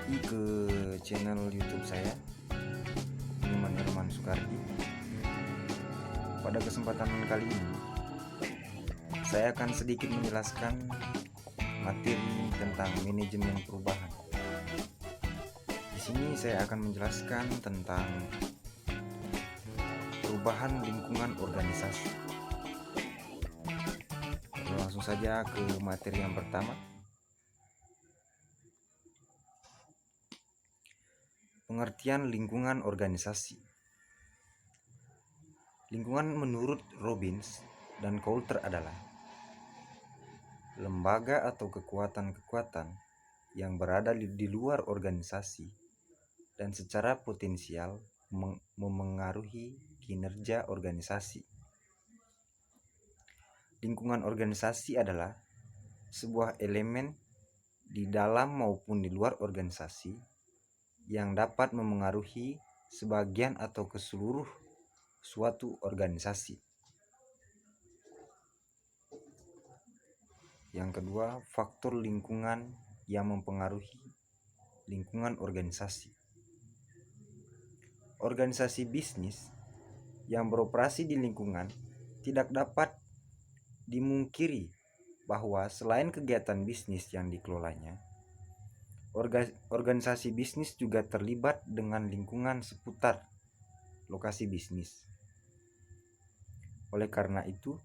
lagi ke channel YouTube saya, Iman Herman Sukardi. Pada kesempatan kali ini, saya akan sedikit menjelaskan materi tentang manajemen perubahan. Di sini saya akan menjelaskan tentang perubahan lingkungan organisasi. Langsung saja ke materi yang pertama. Pengertian lingkungan organisasi. Lingkungan menurut Robbins dan Coulter adalah lembaga atau kekuatan-kekuatan yang berada di luar organisasi dan secara potensial memengaruhi kinerja organisasi. Lingkungan organisasi adalah sebuah elemen di dalam maupun di luar organisasi yang dapat memengaruhi sebagian atau keseluruh suatu organisasi. Yang kedua, faktor lingkungan yang mempengaruhi lingkungan organisasi. Organisasi bisnis yang beroperasi di lingkungan tidak dapat dimungkiri bahwa selain kegiatan bisnis yang dikelolanya, organisasi bisnis juga terlibat dengan lingkungan seputar lokasi bisnis. Oleh karena itu,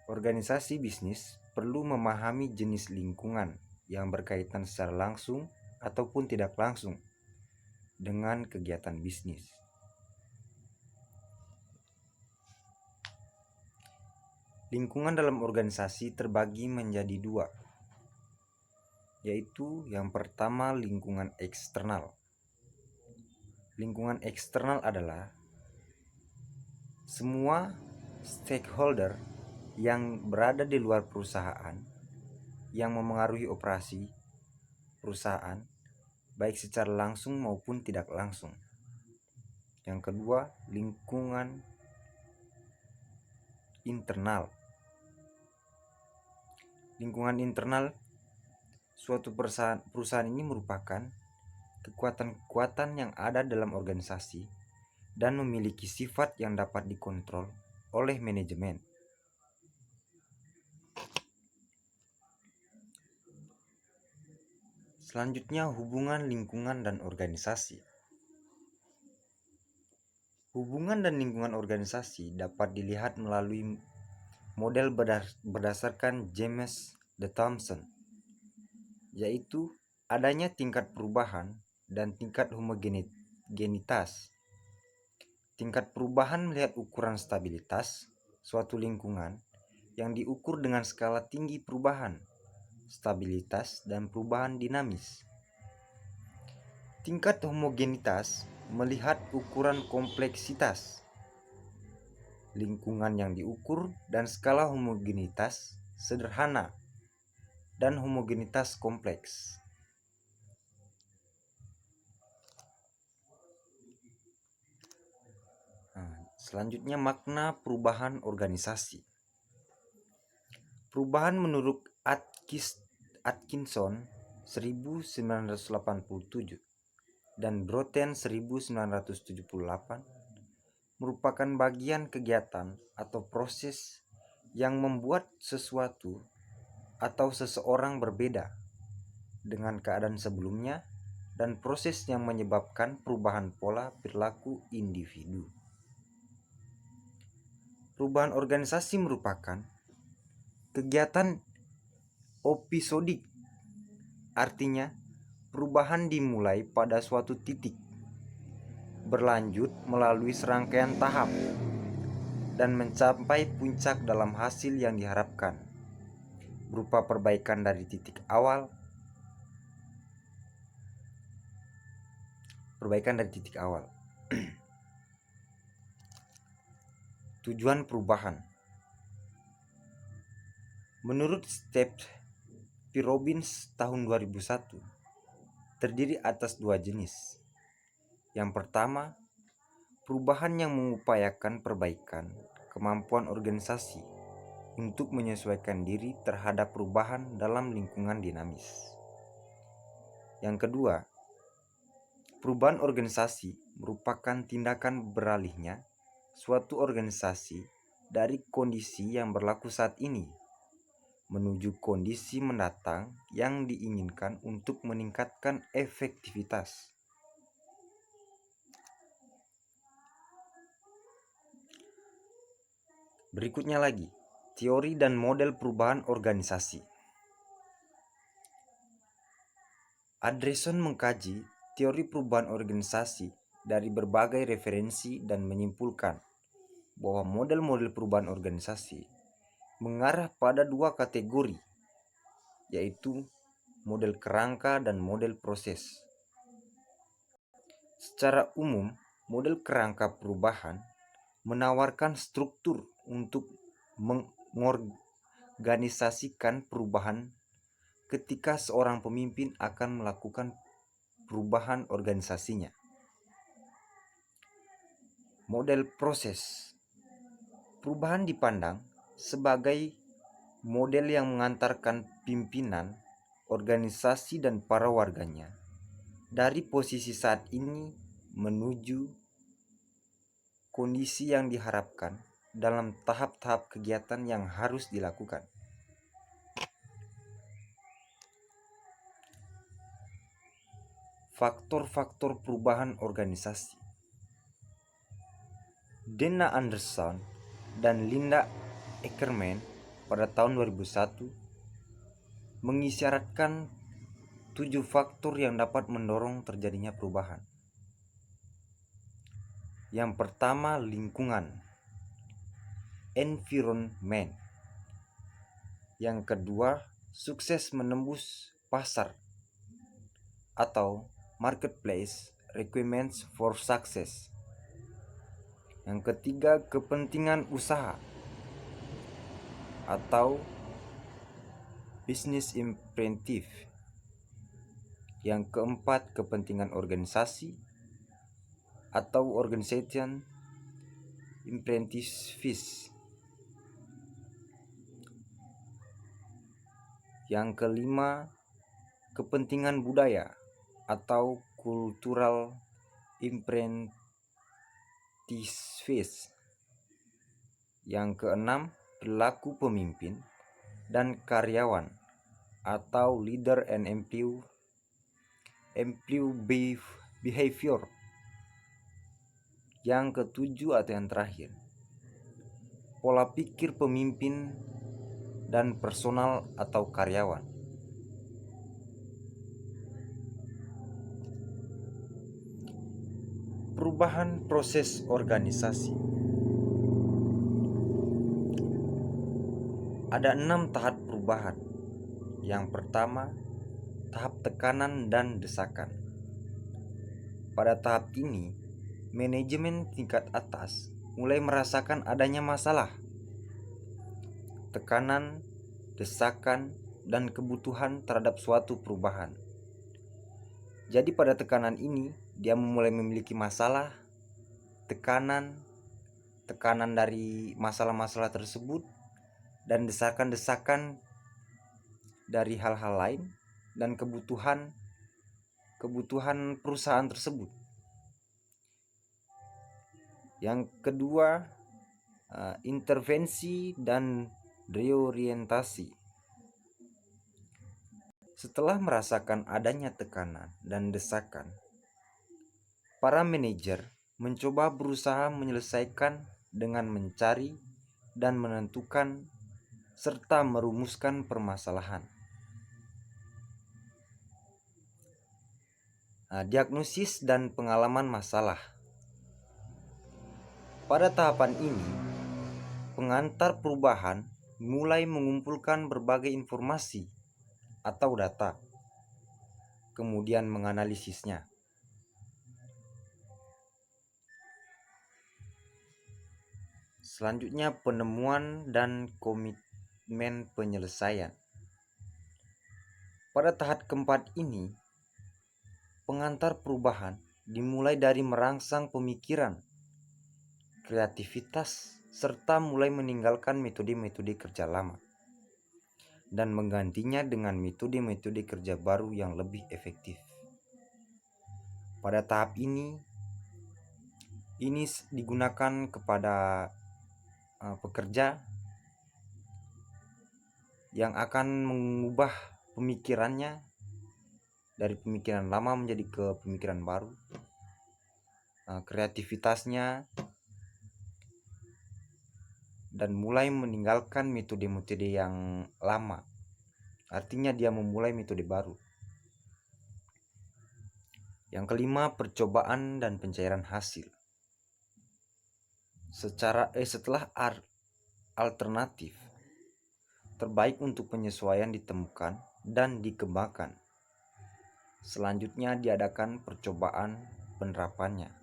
organisasi bisnis perlu memahami jenis lingkungan yang berkaitan secara langsung ataupun tidak langsung dengan kegiatan bisnis. Lingkungan dalam organisasi terbagi menjadi dua, yaitu yang pertama lingkungan eksternal. Lingkungan eksternal adalah semua stakeholder yang berada di luar perusahaan yang memengaruhi operasi perusahaan baik secara langsung maupun tidak langsung. Yang kedua, lingkungan internal. Lingkungan internal suatu perusahaan ini merupakan kekuatan-kekuatan yang ada dalam organisasi dan memiliki sifat yang dapat dikontrol oleh manajemen. Selanjutnya, hubungan lingkungan dan organisasi. Hubungan dan lingkungan organisasi dapat dilihat melalui model berdasarkan James D. Thomson, yaitu adanya tingkat perubahan dan tingkat homogenitas. Tingkat perubahan melihat ukuran stabilitas suatu lingkungan yang diukur dengan skala tinggi perubahan, stabilitas, dan perubahan dinamis. Tingkat homogenitas melihat ukuran kompleksitas lingkungan yang diukur dan skala homogenitas sederhana dan homogenitas kompleks. Selanjutnya, makna perubahan organisasi. Perubahan menurut Atkinson 1987 dan Broughton 1978 merupakan bagian kegiatan atau proses yang membuat sesuatu atau seseorang berbeda dengan keadaan sebelumnya dan proses yang menyebabkan perubahan pola perilaku individu. Perubahan organisasi merupakan kegiatan episodik, artinya perubahan dimulai pada suatu titik, berlanjut melalui serangkaian tahap, dan mencapai puncak dalam hasil yang diharapkan, berupa perbaikan dari titik awal. Tujuan perubahan. Menurut Stephen P. Robbins tahun 2001, terdiri atas dua jenis. Yang pertama, perubahan yang mengupayakan perbaikan kemampuan organisasi untuk menyesuaikan diri terhadap perubahan dalam lingkungan dinamis. Yang kedua, Perubahan organisasi merupakan tindakan beralihnya suatu organisasi dari kondisi yang berlaku saat ini menuju kondisi mendatang yang diinginkan untuk meningkatkan efektivitas. Berikutnya lagi, teori dan model perubahan organisasi. Andreessen mengkaji teori perubahan organisasi dari berbagai referensi dan menyimpulkan bahwa model-model perubahan organisasi mengarah pada dua kategori, yaitu model kerangka dan model proses. Secara umum, model kerangka perubahan menawarkan struktur untuk mengorganisasikan perubahan ketika seorang pemimpin akan melakukan perubahan organisasinya. Model proses perubahan dipandang sebagai model yang mengantarkan pimpinan, organisasi, dan para warganya dari posisi saat ini menuju kondisi yang diharapkan dalam tahap-tahap kegiatan yang harus dilakukan. Faktor-faktor perubahan organisasi. Dana Anderson dan Linda Eckermann pada tahun 2001 mengisyaratkan 7 faktor yang dapat mendorong terjadinya perubahan. Yang pertama, lingkungan, environment. Yang kedua, sukses menembus pasar atau marketplace requirements for success. Yang ketiga, kepentingan usaha atau business imperative. Yang keempat, kepentingan organisasi atau organization imperatives. Yang kelima, kepentingan budaya atau cultural imperatives. Yang keenam, perilaku pemimpin dan karyawan atau leader and employee behavior. Yang ketujuh atau yang terakhir, pola pikir pemimpin dan personal atau karyawan. Perubahan proses organisasi. Ada 6 tahap perubahan. Yang pertama, tahap tekanan dan desakan. Pada tahap ini, manajemen tingkat atas mulai merasakan adanya masalah, tekanan, desakan, dan kebutuhan terhadap suatu perubahan. Jadi pada tekanan ini, dia mulai memiliki masalah, tekanan dari masalah-masalah tersebut, dan desakan-desakan dari hal-hal lain, dan kebutuhan perusahaan tersebut. Yang kedua, intervensi dan reorientasi. Setelah merasakan adanya tekanan dan desakan, para manajer mencoba berusaha menyelesaikan dengan mencari dan menentukan serta merumuskan permasalahan. Diagnosis dan pengalaman masalah. Pada tahapan ini, pengantar perubahan mulai mengumpulkan berbagai informasi atau data, kemudian menganalisisnya. Selanjutnya, penemuan dan komitmen penyelesaian. Pada tahap keempat ini, pengantar perubahan dimulai dari merangsang pemikiran, kreativitas, serta mulai meninggalkan metode-metode kerja lama dan menggantinya dengan metode-metode kerja baru yang lebih efektif. Pada tahap ini digunakan kepada pekerja yang akan mengubah pemikirannya dari pemikiran lama menjadi ke pemikiran baru, kreativitasnya, dan mulai meninggalkan metode-metode yang lama. Artinya dia memulai metode baru. Yang kelima, percobaan dan pencairan hasil. Setelah alternatif terbaik untuk penyesuaian ditemukan dan dikembangkan, selanjutnya diadakan percobaan penerapannya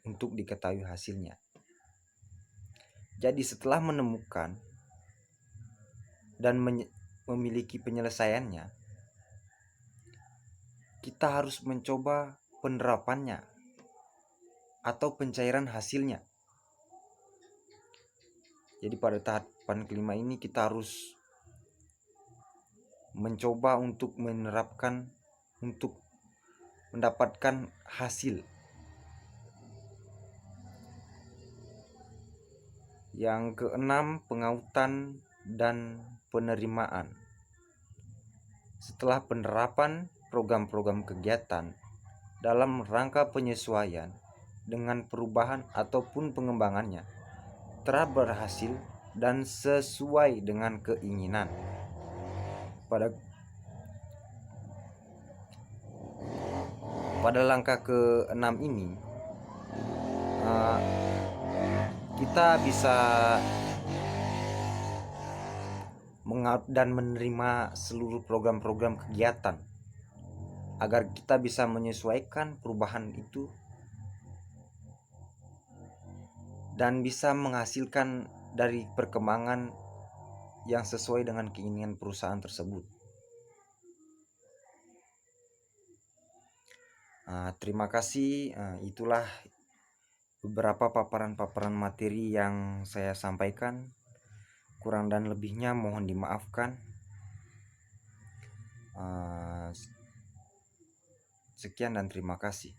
untuk diketahui hasilnya. Jadi setelah menemukan dan memiliki penyelesaiannya, kita harus mencoba penerapannya atau pencairan hasilnya. Jadi pada tahapan kelima ini kita harus mencoba untuk menerapkan, untuk mendapatkan hasil. Yang keenam, pengautan dan penerimaan. Setelah penerapan program-program kegiatan dalam rangka penyesuaian dengan perubahan ataupun pengembangannya telah berhasil dan sesuai dengan keinginan. Pada langkah ke-6 ini kita bisa dan menerima seluruh program-program kegiatan agar kita bisa menyesuaikan perubahan itu dan bisa menghasilkan dari perkembangan yang sesuai dengan keinginan perusahaan tersebut. Terima kasih. Itulah beberapa paparan-paparan materi yang saya sampaikan. Kurang dan lebihnya mohon dimaafkan. Sekian dan terima kasih.